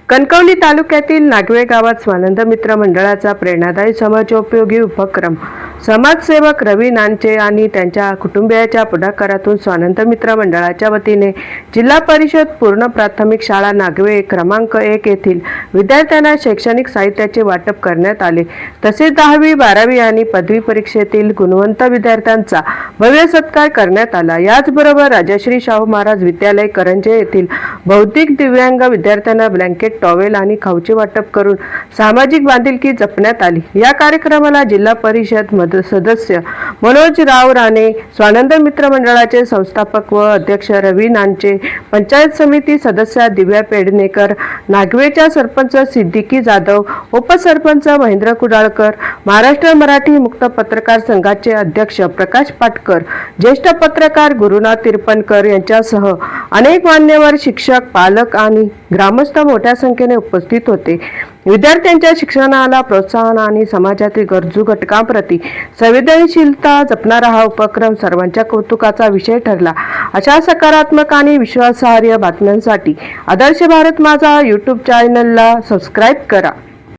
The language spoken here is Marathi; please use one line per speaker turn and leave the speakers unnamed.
कणकवली तालुक्यातील नागवे गावात स्वानंद मित्र मंडळाचा प्रेरणादायी समाजोपयोगी उपक्रम समाजसेवक रवी नानचे आणि त्यांच्या कुटुंबियाच्या पुढाकारातून स्वानंद मित्र मंडळाच्या वतीने जिल्हा परिषद पूर्ण प्राथमिक शाळा नागवे क्रमांक 1 येथील विद्यार्थ्यांना शैक्षणिक साहित्याचे वाटप करण्यात आले। तसेच 10वी 12वी आणि पदवी परीक्षेतील गुणवंत विद्यार्थ्यांचा भव्य सत्कार करण्यात आला। याचबरोबर राजश्री शाहू महाराज विद्यालय करंजे येथील बौद्धिक दिव्यांग विद्यार्थ्यांना ब्लँकेट टॉवेल आणि खाऊचे वाटप करून सामाजिक बांधिलकी जपण्यात आली। या कार्यक्रमाला जिल्हा परिषद सदस्य मनोज राव राणे, स्वानंद मित्र मंडळाचे संस्थापक व अध्यक्ष रवी नानचे, पंचायत समिती सदस्य दिव्या पेडणेकर, नागवेच्या सरपंच सिद्दीकी जाधव, उपसरपंच महेंद्र कुडाळकर, महाराष्ट्र मराठी मुक्त पत्रकार संघाचे अध्यक्ष प्रकाश पाटकर, ज्येष्ठ पत्रकार गुरुनाथ तिरपणकर यांच्यासह अनेक मान्यवर शिक्षक, पालक आणि ग्रामस्थ मोठ्या संख्येने उपस्थित होते। विद्यार्थ्यांच्या शिक्षणाला प्रोत्साहन आणि समाजातील गरजू घटकांप्रती संवेदनशीलता जपणारा हा उपक्रम सर्वांच्या कौतुकाचा विषय ठरला। अशा सकारात्मक आणि विश्वासार्ह बातम्यांसाठी आदर्श भारत माझा YouTube चॅनलला सबस्क्राईब करा।